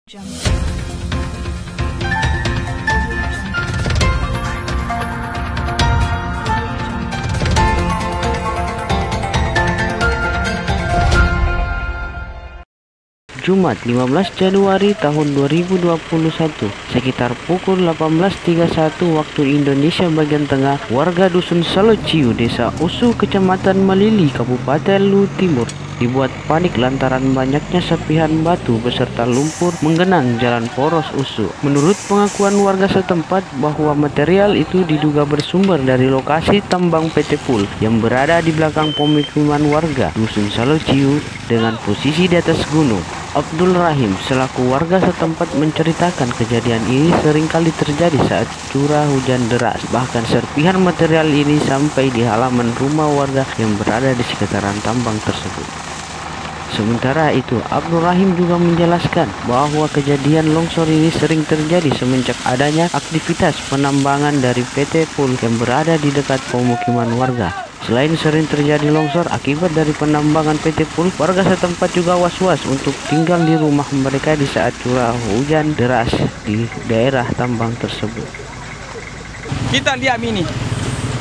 Jumat 15 Januari tahun 2021 sekitar pukul 18.31 waktu Indonesia bagian tengah, warga dusun Salociu, Desa Usu, Kecamatan Malili, Kabupaten Lu Timur dibuat panik lantaran banyaknya serpihan batu beserta lumpur menggenang jalan poros Usu. Menurut pengakuan warga setempat bahwa material itu diduga bersumber dari lokasi tambang PT Pul yang berada di belakang pemukiman warga dusun Salociu dengan posisi di atas gunung. Abdul Rahim selaku warga setempat menceritakan kejadian ini seringkali terjadi saat curah hujan deras. Bahkan serpihan material ini sampai di halaman rumah warga yang berada di sekitaran tambang tersebut. Sementara itu, Abdul Rahim juga menjelaskan bahwa kejadian longsor ini sering terjadi semenjak adanya aktivitas penambangan dari PT Pul yang berada di dekat pemukiman warga. Selain sering terjadi longsor akibat dari penambangan PT Pul, warga setempat juga was-was untuk tinggal di rumah mereka di saat curah hujan deras di daerah tambang tersebut. Kita lihat ini,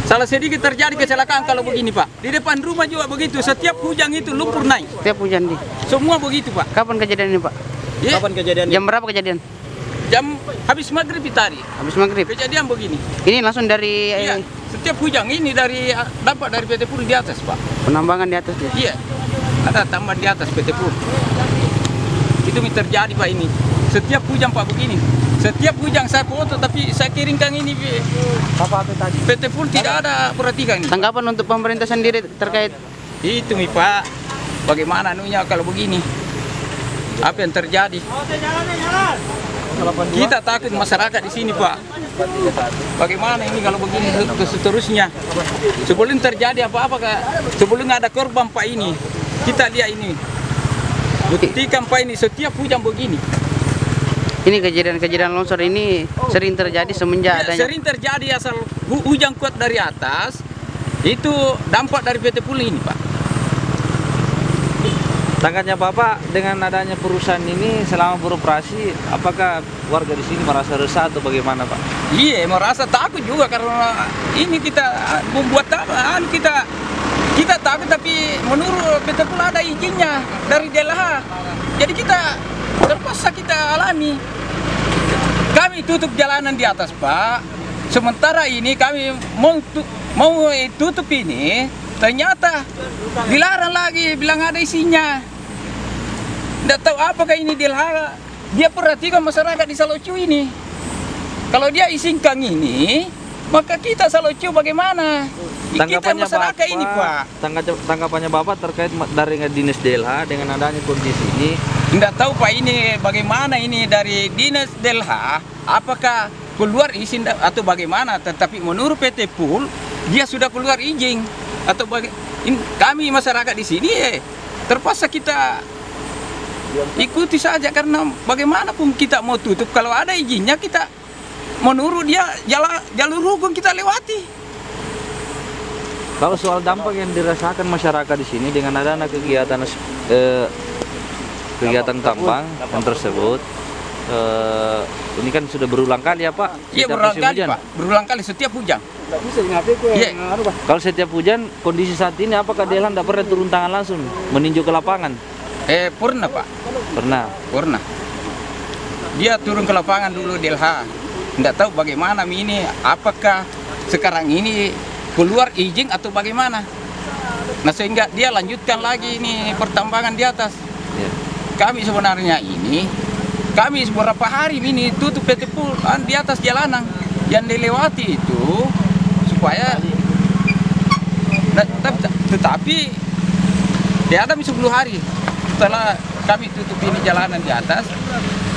salah sedikit terjadi kecelakaan kalau begini Pak. Di depan rumah juga begitu, setiap hujan itu lumpur naik. Setiap hujan nih? Semua begitu Pak. Kapan kejadian ini Pak? Ya? Kapan kejadian? Jam berapa kejadian? Jam habis maghrib tadi. Habis maghrib? Kejadian begini. Ini langsung dari... Iya, setiap hujan ini dampak dari PT Pul di atas Pak. Penambangan di atas ya? Iya, ada tambah di atas PT Pul. Itu terjadi Pak ini. Setiap hujan Pak begini. Setiap hujan saya foto tapi saya kirimkan ini Apa tadi? PT Pul tidak ada perhatikan ini. Tanggapan untuk pemerintah sendiri terkait itu nih Pak. Bagaimana anunya kalau begini? Apa yang terjadi? Kita takut masyarakat di sini Pak. Bagaimana ini kalau begini seterusnya? Sebelum terjadi apa-apa Kak, sebelum ada korban Pak ini, kita lihat ini. Buktikan Pak ini setiap hujan begini. ini kejadian longsor ini sering terjadi semenjak adanya... Sering terjadi asal hujan kuat dari atas, itu dampak dari PT Pul ini Pak. Tanggapannya Bapak dengan adanya perusahaan ini selama beroperasi, apakah warga di sini merasa resah atau bagaimana Pak? Iya, merasa takut juga karena ini kita membuat apa? Kita takut tapi menurut PT Pul ada izinnya dari DLH. Jadi kita terpaksa kita alami. Kami tutup jalanan di atas Pak. Sementara ini kami mau tutup ini, ternyata dilarang lagi, bilang ada isinya. Tidak tahu apakah ini dia perhatikan masyarakat di Salociu ini. Kalau dia izinkan ini, maka kita Salociu bagaimana? Kita masyarakat ini Pak. Tanggapannya Bapak terkait dari Dinas DLH dengan adanya kondisi ini? Tidak tahu Pak ini bagaimana ini dari Dinas DLH, apakah keluar izin atau bagaimana? Tetapi menurut PT Pul, dia sudah keluar izin. Atau kami masyarakat di sini terpaksa kita ikuti saja karena bagaimanapun kita mau tutup kalau ada izinnya kita menurut dia jalur hukum kita lewati. Kalau soal dampak yang dirasakan masyarakat di sini dengan adanya kegiatan tambang yang tersebut, ini kan sudah berulang kali ya Pak? Iya berulang kali Pak, berulang kali setiap hujan. Ya. Kalau setiap hujan, kondisi saat ini apakah DLH tidak pernah turun tangan langsung meninjau ke lapangan? Pernah Pak. Pernah. Dia turun ke lapangan dulu DLH. Tidak tahu bagaimana ini, apakah sekarang ini keluar izin atau bagaimana. Nah sehingga dia lanjutkan lagi ini pertambangan di atas. Ya. Kami sebenarnya kami beberapa hari ini tutup PT Pul di atas jalanan yang dilewati itu supaya tetapi dia ada 10 hari setelah kami tutup ini jalanan di atas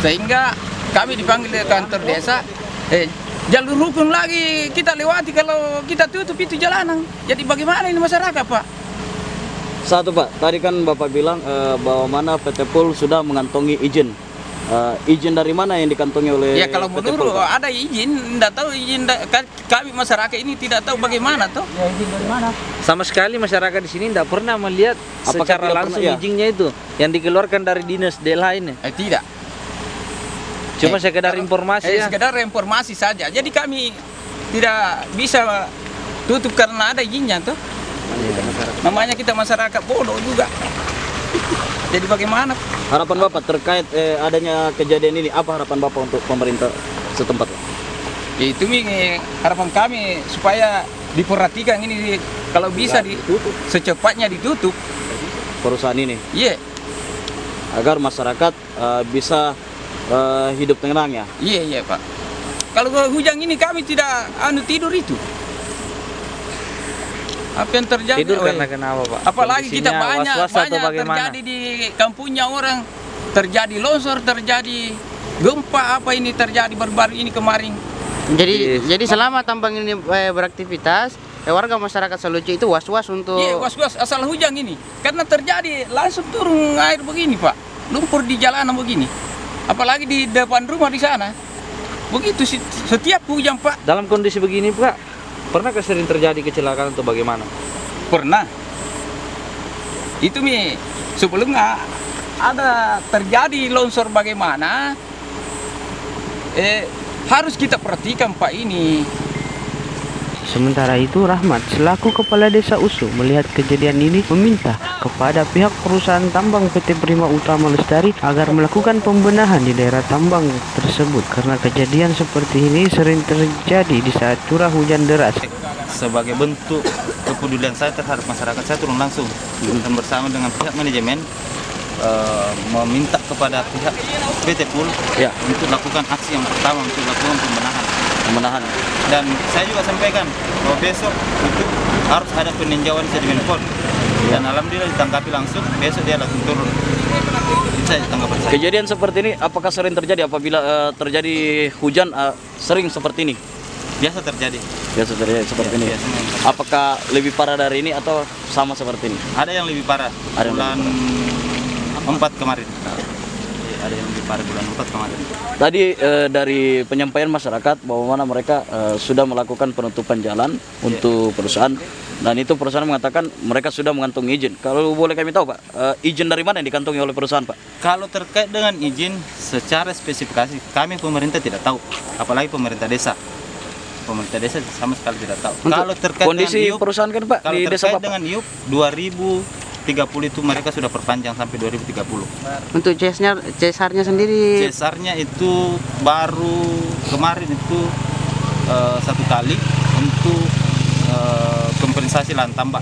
sehingga kami dipanggil ke kantor desa jalur hukum lagi kita lewati kalau kita tutup itu jalanan. Jadi bagaimana ini masyarakat Pak? Satu Pak, tadi kan Bapak bilang bahwa mana PT Pul sudah mengantongi izin. Izin dari mana yang dikantongi oleh ya kalau PT menurut Pul, ada izin, tidak tahu izin kami masyarakat ini tidak tahu bagaimana toh. Ya, izin dari mana? Sama sekali masyarakat di sini tidak pernah melihat Apakah secara langsung pernah, ya? izinnya itu yang dikeluarkan dari Dinas DLH ini. Tidak. Cuma sekedar informasi ya. Sekedar informasi saja. Jadi kami tidak bisa tutup karena ada izinnya tuh. Namanya kita masyarakat bodoh juga. Jadi bagaimana? Harapan Bapak terkait adanya kejadian ini, apa harapan Bapak untuk pemerintah setempat? Ya itu harapan kami supaya diperhatikan ini, kalau bisa ditutup, secepatnya ditutup Perusahaan ini. Iya. Agar masyarakat bisa hidup tenang ya. Iya Pak. Kalau hujan ini kami tidak tidur itu. Apa yang terjadi? Tidur karena kenapa Pak? Apalagi kita banyak bagaimana? terjadi di kampungnya orang, terjadi longsor, terjadi gempa, apa ini terjadi baru-baru ini kemarin. Jadi selama tambang ini beraktivitas, warga masyarakat Salucu itu was-was untuk... Iya, was-was asal hujan ini. Karena terjadi langsung turun air begini Pak, lumpur di jalanan begini. Apalagi di depan rumah di sana. Begitu setiap hujan Pak. Dalam kondisi begini Pak, pernahkah sering terjadi kecelakaan atau bagaimana? Pernah. Itu sebelumnya ada terjadi longsor bagaimana, harus kita perhatikan Pak ini. Sementara itu, Rahmat selaku Kepala Desa Usu melihat kejadian ini meminta kepada pihak perusahaan tambang PT Prima Utama Lestari agar melakukan pembenahan di daerah tambang tersebut karena kejadian seperti ini sering terjadi di saat curah hujan deras. Sebagai bentuk kepedulian saya terhadap masyarakat, saya turun langsung dan bersama dengan pihak manajemen meminta kepada pihak PT PUL untuk lakukan aksi yang pertama, untuk lakukan pembenahan. Dan saya juga sampaikan bahwa besok itu harus ada peninjauan sedimen pond. Dan alhamdulillah ditanggapi langsung, besok dia langsung turun. Itu saja tanggapan saya. Kejadian seperti ini apakah sering terjadi apabila terjadi hujan sering seperti ini? Biasa terjadi Seperti ini. Apakah lebih parah dari ini atau sama seperti ini? Ada yang lebih parah. Bulan 4 kemarin. Ada yang lebih parah bulan 4 kemarin. Tadi dari penyampaian masyarakat bahwa mana mereka sudah melakukan penutupan jalan untuk perusahaan, dan itu perusahaan mengatakan mereka sudah mengantongi izin. Kalau boleh kami tahu Pak, izin dari mana yang dikantongi oleh perusahaan Pak? Kalau terkait dengan izin secara spesifikasi, kami pemerintah tidak tahu, apalagi pemerintah desa. Pemerintah desa sama sekali tidak tahu. Untuk kalau terkait kondisi dengan IUP, perusahaan kan Pak kalau di desa terkait Bapak? dengan IUP 2030 itu mereka sudah perpanjang sampai 2030. Untuk cesarnya sendiri, Cesarnya itu baru kemarin itu 1 kali untuk kompensasi lahan tambak.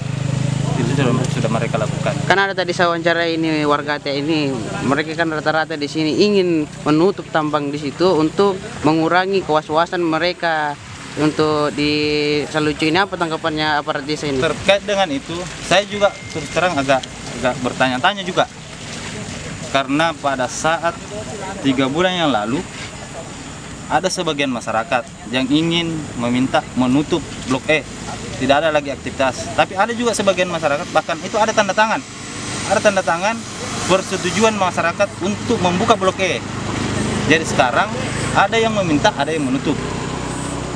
Itu sudah mereka lakukan. kan ada tadi saya wawancara ini warga Aceh ini, mereka kan rata-rata di sini ingin menutup tambang di situ untuk mengurangi kewas-wasan mereka. Untuk di Salucu ini apa tanggapannya aparat desa ini? Terkait dengan itu, saya juga terus terang agak bertanya-tanya juga. Karena pada saat 3 bulan yang lalu, ada sebagian masyarakat yang ingin meminta menutup Blok E. Tidak ada lagi aktivitas. Tapi ada juga sebagian masyarakat, bahkan itu ada tanda tangan. Ada tanda tangan persetujuan masyarakat untuk membuka Blok E. Jadi sekarang ada yang meminta, ada yang menutup.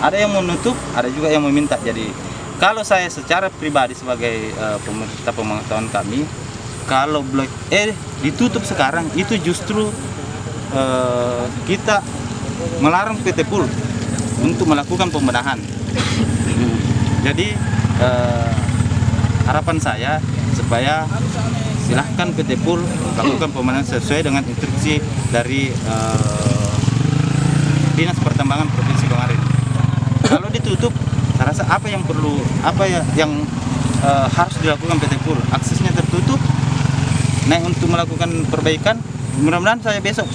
Ada yang menutup, ada juga yang meminta. Jadi kalau saya secara pribadi sebagai pemerintah pemantauan kami, kalau Blok E ditutup sekarang itu justru kita melarang PT PUL untuk melakukan pembenahan. Jadi harapan saya supaya silahkan PT PUL lakukan pembenahan sesuai dengan instruksi dari Dinas Pertambangan Provinsi kemarin. Kalau ditutup, saya rasa apa yang harus dilakukan PT PUL? Aksesnya tertutup. Nah, untuk melakukan perbaikan, mudah-mudahan saya besok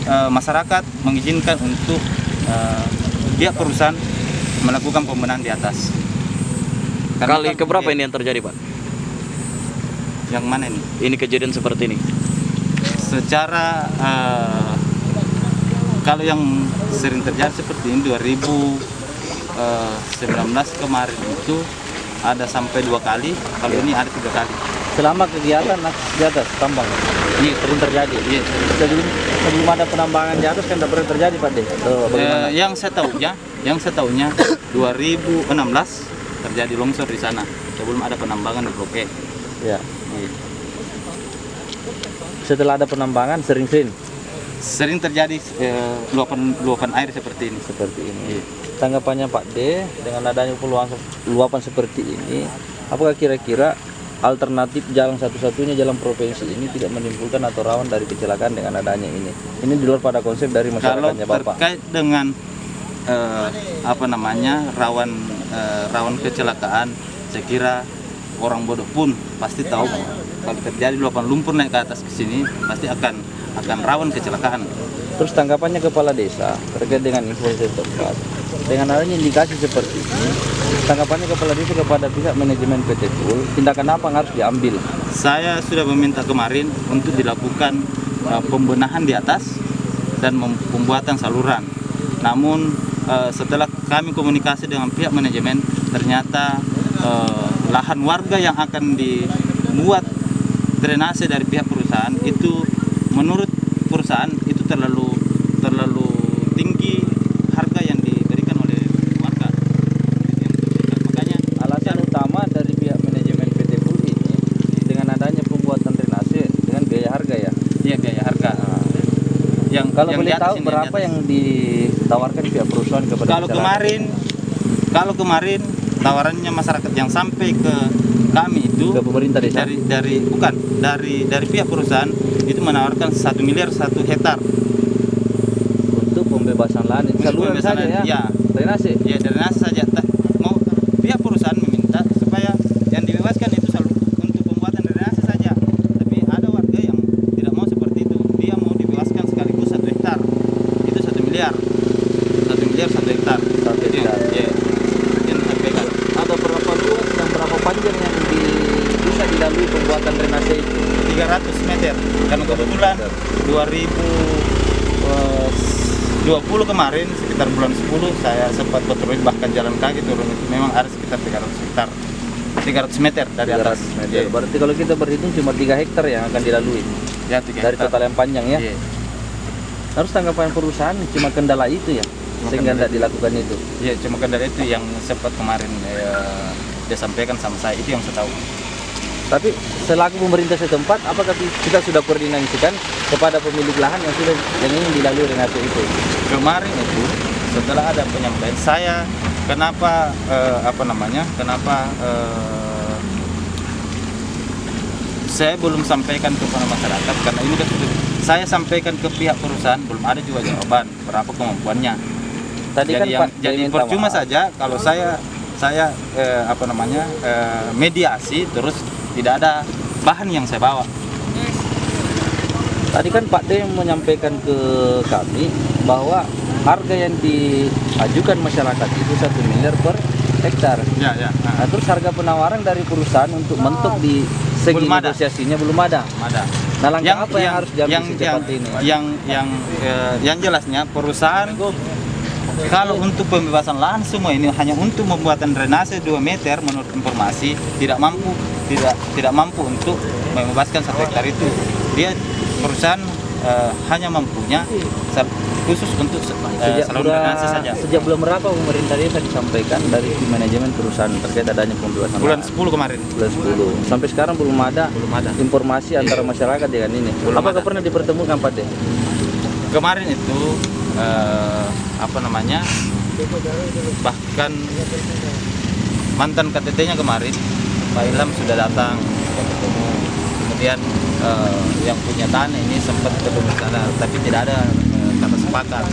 masyarakat mengizinkan untuk pihak perusahaan melakukan pembenahan di atas. Karena Kali keberapa ini yang terjadi Pak? Yang mana ini? Ini kejadian seperti ini? Secara kalau yang sering terjadi seperti ini 2019 kemarin itu ada sampai 2 kali, kalau ini ada 3 kali. Selama kegiatan di atas tambang, Iya, sering terjadi. Iya. Sebelum ada penambangan di atas kan tidak pernah terjadi Pak De. Bagaimana? Yang saya tahunya 2016 terjadi longsor di sana sebelum ada penambangan di Blok E. Ya. Setelah ada penambangan sering-sering. sering terjadi luapan air seperti ini. Seperti ini. Tanggapannya Pak D dengan adanya luapan seperti ini, apakah kira-kira alternatif jalan satu-satunya jalan provinsi ini tidak menimbulkan atau rawan dari kecelakaan dengan adanya ini? Ini di luar pada konsep dari masyarakatnya Kalau Bapak. terkait dengan rawan kecelakaan, saya kira orang bodoh pun pasti tahu kalau terjadi luapan lumpur naik ke atas ke sini pasti akan rawan kecelakaan. Terus tanggapannya kepala desa terkait dengan informasi tempat dengan adanya indikasi seperti ini, tanggapannya kepala desa kepada pihak manajemen PT Pul, tindakan apa yang harus diambil? Saya sudah meminta kemarin untuk dilakukan pembenahan di atas dan pembuatan saluran. Namun setelah kami komunikasi dengan pihak manajemen, ternyata lahan warga yang akan dibuat drainase dari pihak perusahaan itu menurut perusahaan itu terlalu tinggi harga yang diberikan oleh warga. Makanya Alasan utama dari pihak manajemen PT Pul ini dengan adanya pembuatan drainase dengan biaya harga ya. iya biaya harga. Yang Kalau yang boleh di atas tahu ini, berapa yang ditawarkan pihak perusahaan kepada kalau masyarakat? kemarin tawarannya masyarakat yang sampai ke kami itu Ke pemerintah desa? dari pihak perusahaan itu menawarkan 1 miliar 1 hektar. Untuk pembebasan lahan saluran pembebasan saja lahan, ya. ya. Drainase. Ya drainase saja. Mau pihak perusahaan meminta supaya yang dibebaskan itu selalu untuk pembuatan drainase saja. Tapi ada warga yang tidak mau seperti itu. Dia mau dibebaskan sekaligus 1 hektar. Itu 1 miliar. 1 miliar 1 hektar. 1 hektar. Ya. Yang disampaikan. Ada berapa luas dan berapa panjang yang bisa dilalui pembuatan drainase itu? 300 meter. Karena kebetulan 2020 kemarin sekitar bulan 10 saya sempat patroli bahkan jalan kaki turun itu memang ada sekitar 300 meter dari 300 atas. meter. Iya. Berarti kalau kita berhitung cuma 3 hektar yang akan dilalui Ya, 3 dari hektar. total yang panjang ya. Iya. Harus tanggapan perusahaan cuma kendala itu ya, sehingga kendala tidak dilakukan itu. Iya, cuma kendala itu yang sempat kemarin dia sampaikan sama saya, itu yang saya tahu. Tapi selaku pemerintah setempat, apakah kita sudah koordinasikan kepada pemilik lahan yang ingin dilalui drainase itu? Kemarin itu setelah ada penyampaian saya, kenapa saya belum sampaikan kepada masyarakat karena ini kan sudah saya sampaikan ke pihak perusahaan, belum ada juga jawaban berapa kemampuannya. Tadi Jadi kan Pak jadi minta percuma maaf. saja kalau saya mediasi terus tidak ada bahan yang saya bawa. Tadi kan Pak D menyampaikan ke kami bahwa harga yang diajukan masyarakat itu 1 miliar per hektar. Ya. Nah, terus harga penawaran dari perusahaan untuk mentok di segi Belum ada. negosiasinya belum ada. Ada. Nah, langkah apa yang harus diambil secepat ini? Yang jelasnya perusahaan kalau untuk pembebasan lahan semua ini hanya untuk pembuatan drainase 2 meter menurut informasi tidak mampu untuk membebaskan 1 hektar itu. Dia perusahaan hanya mampunya khusus untuk saluran drainase saja. Sejak bulan berapa pemerintah desa disampaikan dari manajemen perusahaan terkait adanya pembebasan Bulan lahan? 10 kemarin. Bulan 10. Sampai sekarang belum ada informasi antara masyarakat dengan ini. Belum Apakah ada. pernah dipertemukan Pak D? Kemarin itu bahkan mantan KTT-nya kemarin Pak Ilham sudah datang bertemu. Kemudian yang punya tanah ini sempat ketemu sana, tapi tidak ada kata sepakat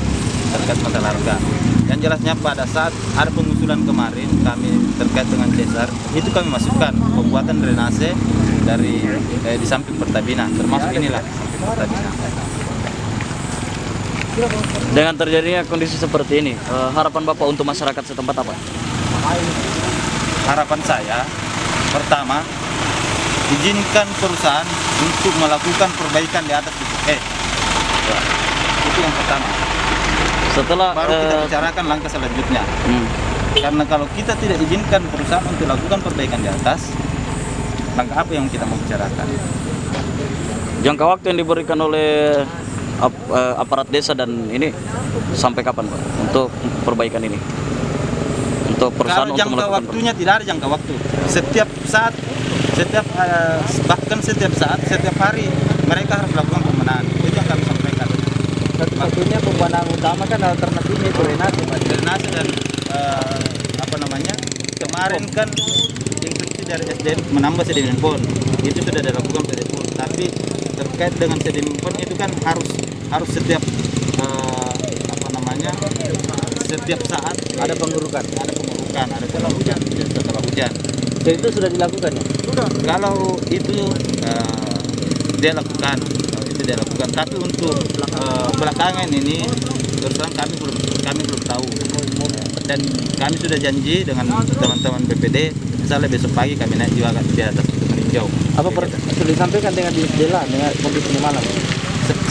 terkait masalah harga. Yang jelasnya pada saat ada pengusulan kemarin kami terkait dengan Cesar, itu kami masukkan pembuatan drainase dari di samping Pertamina, termasuk inilah samping Pertamina. Dengan terjadinya kondisi seperti ini, harapan Bapak untuk masyarakat setempat apa? Harapan saya pertama izinkan perusahaan untuk melakukan perbaikan di atas itu. Itu yang pertama. Setelah Baru kita bicarakan langkah selanjutnya. Karena kalau kita tidak izinkan perusahaan untuk lakukan perbaikan di atas, langkah apa yang kita mau bicarakan? jangka waktu yang diberikan oleh aparat desa dan ini sampai kapan Pak untuk perbaikan ini? Untuk perusahaan Kalau untuk jangka melakukan waktunya tidak ada jangka waktu. Setiap saat, bahkan setiap saat, setiap hari mereka harus lakukan pembenahan. Itu yang kami sampaikan. satunya pembenahan utama kan alternatifnya itu drainase, Pak. Drainase dan apa namanya, kemarin kan instruksi dari SDM menambah sedimen pond, itu sudah dilakukan PT Pul. Tapi terkait dengan sedimen pond itu kan harus setiap apa namanya, setiap saat Ada pengurukan. ada setelah hujan. Jadi itu sudah dilakukan ya? Sudah. Kalau itu dia lakukan, tapi untuk belakangan ini terus terang kami belum tahu. Dan kami sudah janji dengan teman-teman BPD, misalnya besok pagi kami naik juga di atas untuk meninjau. Apa sudah disampaikan dengan Dela dengan kondisi malam?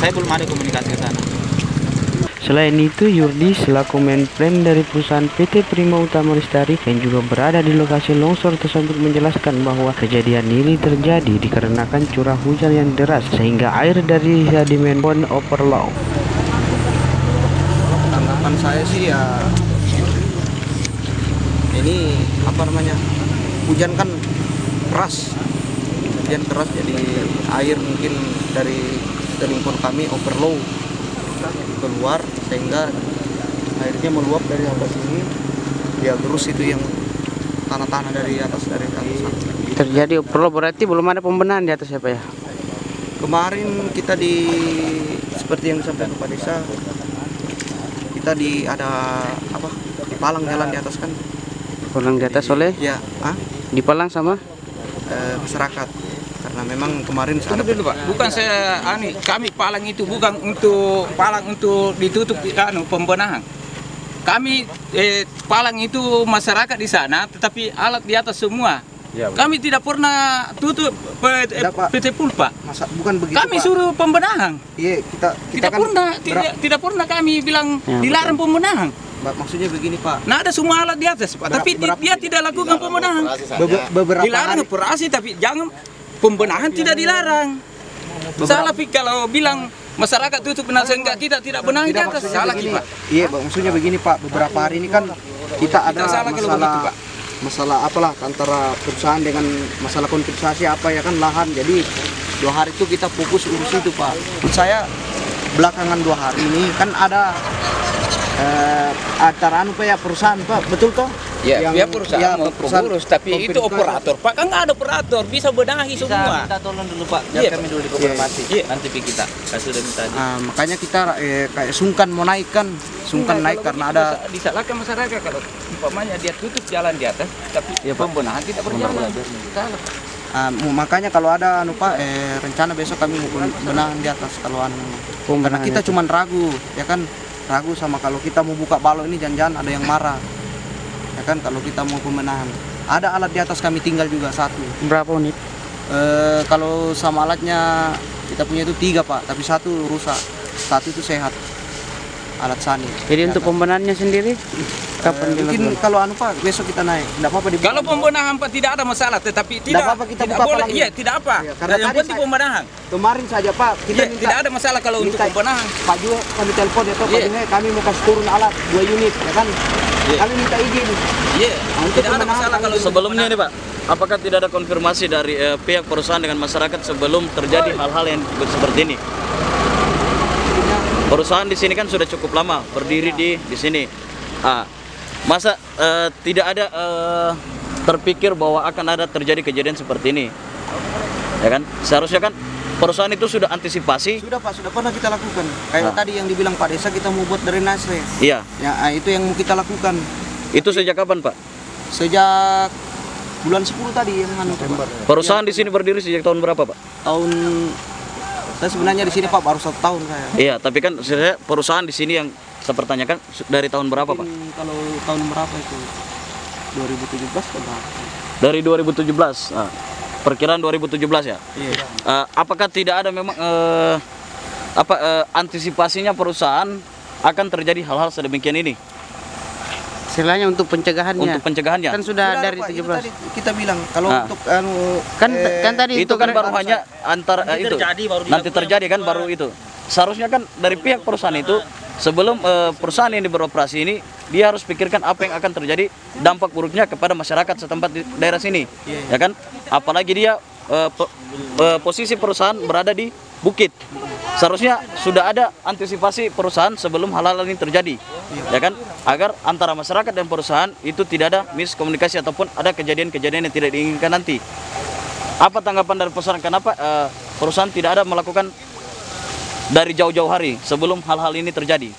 Saya belum ada komunikasi ke sana. Selain itu, Yurdi selaku menplan dari perusahaan PT Prima Utama Lestari yang juga berada di lokasi longsor tersebut menjelaskan bahwa kejadian ini terjadi dikarenakan curah hujan yang deras sehingga air dari sedimen pond overflow. Tanggapan saya sih ya, ini apa namanya, hujan kan keras, jadi air mungkin dari sedimen kami overflow keluar sehingga airnya meluap dari atas ini, ya terus itu yang tanah-tanah dari atas Terjadi overflow berarti belum ada pembenahan di atas ya Pak ya? kemarin kita seperti yang disampaikan Pak Desa, kita ada apa, dipalang jalan di atas kan, Palang di atas oleh ya dipalang sama masyarakat. Karena memang kemarin Tunggu dulu Pak, bukan saya kami palang itu bukan untuk palang untuk ditutup pembenahan. Kami palang itu masyarakat di sana, tetapi alat di atas semua. Ya, kami tidak pernah tutup PT Pul Pak. Bukan begitu Kami Pak. suruh pembenahan. Iya, kita kan Tidak pernah kami bilang dilarang pembenahan. maksudnya begini Pak. Nah ada semua alat di atas Pak, tapi dia tidak lakukan pembenahan. Beberapa Dilarang hari operasi tapi jangan pembenahan tidak dilarang. Salah Pak kalau bilang masyarakat tutup sehingga kita tidak benahi di atas. Salah begini, Pak. Iya, maksudnya begini Pak. Beberapa hari ini kan kita ada salah kalau begitu, Pak. masalah apalah antara perusahaan dengan masalah konfisasi apa ya kan lahan. Jadi 2 hari itu kita fokus urus itu Pak. Saya belakangan 2 hari ini kan ada antara perusahaan Pak, betul toh? Ya, perusahaan pengurus, tapi itu operator. Pak kan nggak ada operator, bisa benahi semua. Minta tolong dulu Pak, biar kami dulu dikonfirmasi. Nanti kita sudah minta. Makanya kita kayak sungkan mau naik karena ada disalahkan masyarakat kalau umpamanya dia tutup jalan di atas, tapi pembenahan tidak berjalan. Salah. Makanya kalau ada rencana besok kami mau benahan di atas kalau karena kita cuman ragu ya kan, ragu sama kalau kita mau buka balok ini jangan-jangan ada yang marah ya kan, kalau kita mau pembenahan. Ada alat di atas kami tinggal juga 1. Berapa unit? Kalau sama alatnya kita punya itu 3 Pak, tapi 1 rusak, 1 itu sehat, alat sani. Jadi untuk pembenahannya sendiri kapan mungkin kalau Pak besok kita naik, tidak apa-apa dibuka. Kalau pembenahan Pak tidak ada masalah, tetapi tidak apa-apa kita tidak buka boleh. palangnya. Iya, tidak apa. Iya, karena yang tadi penting pembenahan. Kemarin saja Pak, kita Iya, tidak ada masalah kalau untuk pembenahan. Pak Jue kami telepon ya Pak Jue, kami mau kasih turun alat 2 unit ya kan. Kami minta izin. Iya, tidak ada masalah kalau Sebelumnya ini Pak, apakah tidak ada konfirmasi dari pihak perusahaan dengan masyarakat sebelum terjadi hal-hal yang seperti ini? Perusahaan di sini kan sudah cukup lama berdiri di sini. Masa tidak ada terpikir bahwa akan ada terjadi kejadian seperti ini? Ya kan? Seharusnya kan perusahaan itu sudah antisipasi. Sudah Pak, sudah pernah kita lakukan. Kayak tadi yang dibilang Pak Desa, kita mau buat drainase. Iya. Ya, itu yang mau kita lakukan. Itu sejak kapan Pak? Sejak bulan 10 tadi yang Perusahaan di sini berdiri sejak tahun berapa Pak? Saya sebenarnya di sini Pak baru 1 tahun saya. Iya, tapi kan sebenarnya perusahaan di sini yang saya pertanyakan dari tahun berapa Pak? Kalau tahun berapa itu? 2017 atau berapa? Dari 2017. Perkiraan 2017 ya. Iya. Apakah tidak ada memang antisipasinya perusahaan akan terjadi hal-hal sedemikian ini? Istilahnya untuk pencegahannya. Untuk pencegahannya. Kan sudah dari Pak, 17. tadi kita bilang kalau untuk kan tadi itu kan baru hanya antara itu nanti terjadi kan baru itu. Seharusnya kan dari pihak perusahaan itu sebelum perusahaan ini beroperasi ini dia harus pikirkan apa yang akan terjadi dampak buruknya kepada masyarakat setempat di daerah sini. Ya kan? Apalagi dia posisi perusahaan berada di bukit. seharusnya sudah ada antisipasi perusahaan sebelum hal-hal ini terjadi, ya kan? Agar antara masyarakat dan perusahaan itu tidak ada miskomunikasi ataupun ada kejadian-kejadian yang tidak diinginkan nanti. Apa tanggapan dari perusahaan? Kenapa perusahaan tidak ada melakukan dari jauh-jauh hari sebelum hal-hal ini terjadi?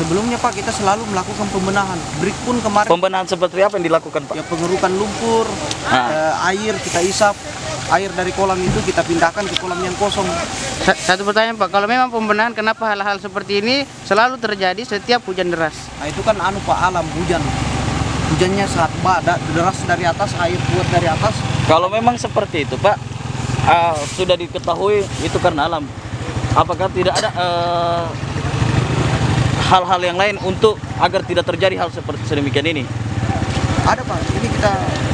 Sebelumnya Pak, kita selalu melakukan pembenahan. Break pun kemarin. Pembenahan seperti apa yang dilakukan, Pak? Ya, pengerukan lumpur, air kita isap, air dari kolam itu kita pindahkan ke kolam yang kosong. Satu pertanyaan Pak, kalau memang pembenahan, kenapa hal-hal seperti ini selalu terjadi setiap hujan deras? Nah itu kan Pak, alam hujan. Hujannya saat deras dari atas, air kuat dari atas. Kalau memang seperti itu, Pak, sudah diketahui itu karena alam. Apakah tidak ada hal-hal yang lain untuk agar tidak terjadi hal seperti sedemikian ini? Ada Pak, ini kita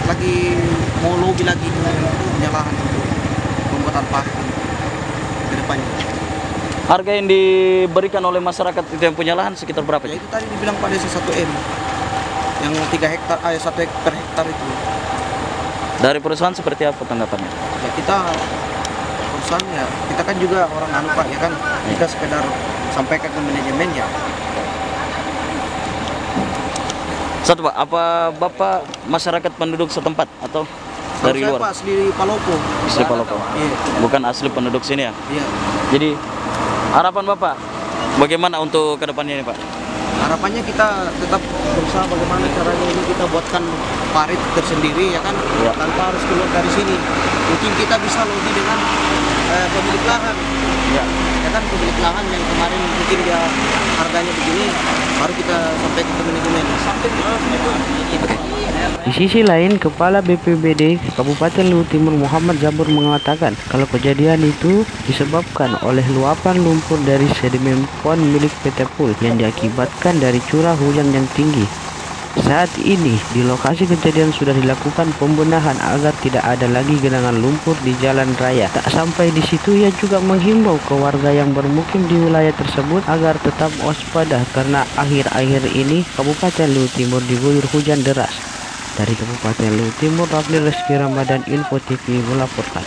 lagi mau lobby lagi penyalahan untuk pembuatan parit ke depannya. Harga yang diberikan oleh masyarakat itu yang punya lahan sekitar berapa? Ya itu tadi dibilang pada 1M yang 3 hektar, 1 per hektar itu. Dari perusahaan seperti apa tanggapannya? Ya kita perusahaan ya, kita kan juga orang Pak ya kan, kita sekedar sampaikan ke manajemen ya. Satu Pak, apa Bapak masyarakat penduduk setempat atau dari Saya luar? Pak asli Palopo. Asli Palopo. Iya. Bukan asli penduduk sini ya? Iya. Jadi harapan Bapak bagaimana untuk kedepannya ini Pak? Harapannya kita tetap berusaha bagaimana caranya ini kita buatkan parit tersendiri ya kan, Ya. tanpa harus keluar dari sini. Mungkin kita bisa lobby dengan pemilik lahan. Ya. Ya kan, pemilik lahan yang kemarin mungkin dia harganya begini, baru kita sampaikan ke manajemen. Di sisi lain, Kepala BPBD Kabupaten Luwu Timur Muhammad Zabur mengatakan kalau kejadian itu disebabkan oleh luapan lumpur dari sedimen pond milik PT PUL yang diakibatkan dari curah hujan yang tinggi. Saat ini di lokasi kejadian sudah dilakukan pembenahan agar tidak ada lagi genangan lumpur di jalan raya. Tak sampai di situ, ia juga menghimbau ke warga yang bermukim di wilayah tersebut agar tetap waspada karena akhir-akhir ini Kabupaten Luwu Timur diguyur hujan deras. Dari Kabupaten Luwu Timur, Rafli Reski Ramadan, Info TV melaporkan.